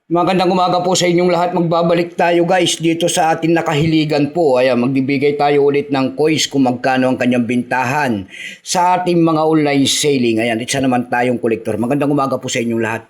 Magandang umaga po sa inyong lahat. Magbabalik tayo guys dito sa ating nakahiligan po. Ayan, magbibigay tayo ulit ng coins kung magkano ang kanyang bintahan sa ating mga online selling. Ayan, isa naman tayong kolektor. Magandang umaga po sa inyong lahat.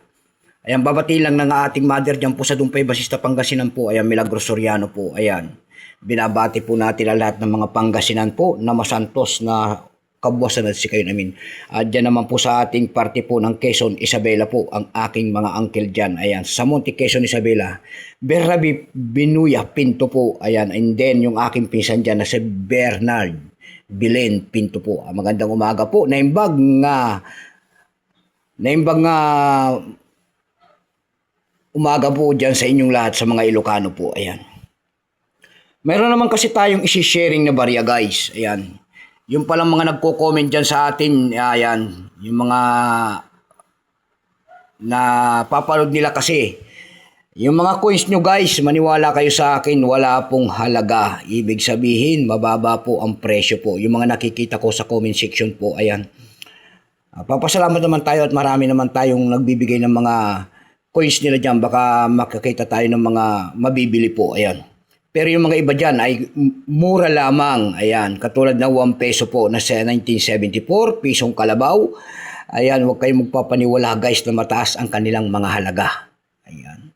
Ayan, babati lang ng ating mother dyan po sa Dumpay, Basista, Pangasinan po. Ayan, Milagros Soriano po. Ayan, binabati po natin ang lahat ng mga Pangasinan po na masantos na kabuwasan na si kayo namin. At dyan naman po sa ating party po ng Quezon, Isabela po, ang aking mga uncle dyan. Ayan, sa Monte Quezon, Isabela. Berrabi Binuya Pinto po. Ayan, and then yung aking pinsan dyan na si Bernard Bilen Pinto po. Magandang umaga po. Naimbag nga umaga po dyan sa inyong lahat sa mga Ilocano po. Ayan. Meron naman kasi tayong isi-sharing na barya guys. Ayan. Yung palang mga nagko-comment dyan sa atin, ayan, yung mga na papanood nila kasi. Yung mga coins nyo guys, maniwala kayo sa akin, wala pong halaga. Ibig sabihin, mababa po ang presyo po. Yung mga nakikita ko sa comment section po, ayan. Papasalamat naman tayo at marami naman tayong nagbibigay ng mga coins nila dyan. Baka makakita tayo ng mga mabibili po, ayan. Pero yung mga iba dyan ay mura lamang. Ayan, katulad ng 1 peso po na sa 1974, pisong kalabaw. Ayan, huwag kayong magpapaniwala guys na mataas ang kanilang mga halaga. Ayan.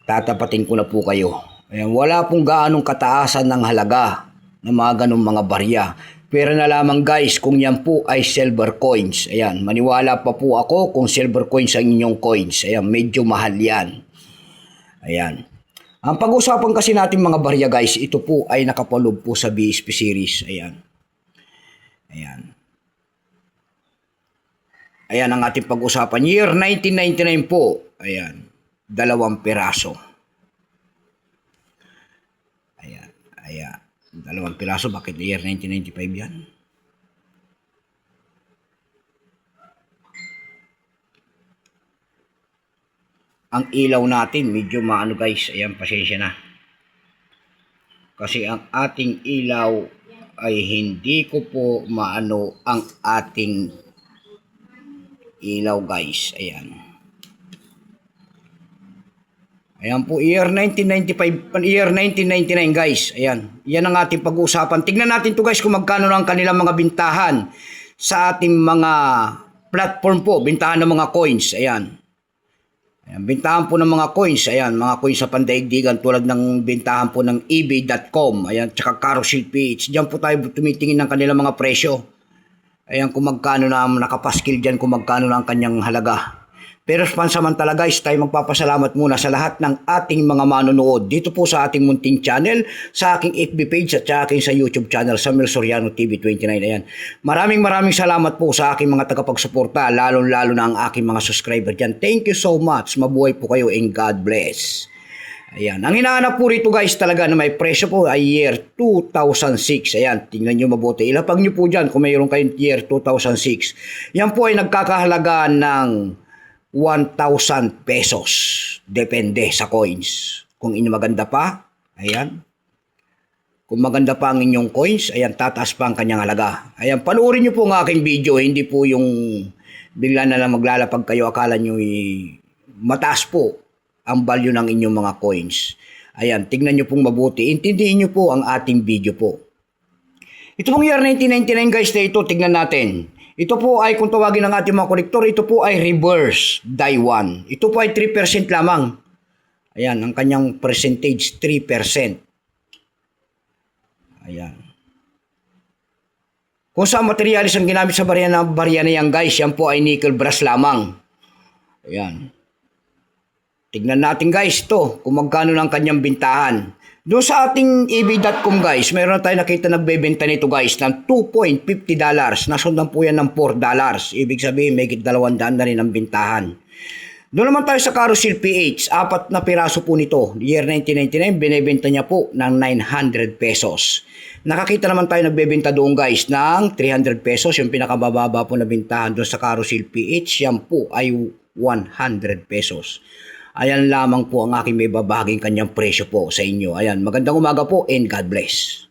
Tatapatin ko na po kayo. Ayan, wala pong gaanong kataasan ng halaga ng mga ganong mga barya. Pero na lamang guys kung yan po ay silver coins. Ayan, maniwala pa po ako kung silver coins ang inyong coins. Ayan, medyo mahal yan. Ayan. Ang pag-usapan kasi natin mga barya guys, ito po ay nakapaloob po sa BSP series. Ayan. Ayan. Ayan ang ating pag-usapan. Year 1999 po. Ayan. 2 piraso. Ayan. Ayan. 2 piraso. Bakit year 1995 yan? Ang ilaw natin medyo maano guys, ayan, pasensya na kasi ang ating ilaw ay hindi ko po maano ang ating ilaw guys. Ayan, ayan po, year 1995, year 1999 guys. Ayan, yan ang ating pag-uusapan. Tingnan natin to guys kung magkano lang kanilang mga bintahan sa ating mga platform po, bintahan ng mga coins. Ayan. Ayan, bintahan po ng mga coins, ayan, mga coins sa pandaigdigan tulad ng bintahan po ng ebay.com, ayan, tsaka Carousel PH. Diyan po tayo tumitingin ng kanilang mga presyo. Ayan, kung magkano na nakapaskil dyan, kung magkano na ang kanyang halaga. Pero pansamantala guys, tayo magpapasalamat muna sa lahat ng ating mga manonood dito po sa ating munting channel, sa aking FB page at sa aking sa YouTube channel, Samuel Soriano TV 29. Ayan. Maraming salamat po sa aking mga tagapagsuporta, lalo na ang aking mga subscriber dyan. Thank you so much. Mabuhay po kayo and God bless. Ayan. Ang hinahanap po rito guys talaga na may presyo po ay year 2006. Ayan. Tingnan nyo mabuti. Ilapag nyo po dyan kung mayroon kayong year 2006. Yan po ay nagkakahalaga ng 1,000 pesos. Depende sa coins. Kung maganda pa, ayan. Kung maganda pa ang inyong coins, ayan, tataas pa ang kanyang halaga. Ayan, panoorin nyo po ang aking video. Hindi po yung bigla na lang maglalapag kayo. Akala nyo mataas po ang value ng inyong mga coins. Ayan, tignan nyo pong mabuti. Intindihin nyo po ang ating video po. Ito pong year 1999 guys na ito, tignan natin. Ito po ay, kung tawagin ng ating mga kolektor, ito po ay reverse die 1. Ito po ay 3% lamang. Ayan, ang kanyang percentage, 3%. Ayan. Kung saan materialis ang ginamit sa barya na yan guys, yan po ay nickel brass lamang. Ayan. Tignan natin guys ito, kung magkano ng kanyang bintahan. Doon sa ating ebay.com guys, mayroon na tayo nakita nagbebenta nito guys ng $2.50. Nasundan po yan ng $4. Ibig sabihin, may 200 na rin ang bintahan. Doon naman tayo sa Carousel PH, 4 na piraso po nito. Year 1999, binebenta niya po ng 900 pesos. Nakakita naman tayo nagbebenta doon guys ng 300 pesos. Yung pinakabababa po na bintahan doon sa Carousel PH, yan po ay 100 pesos. Ayan lamang po ang aking may babahaging kanyang presyo po sa inyo. Ayan, magandang umaga po and God bless.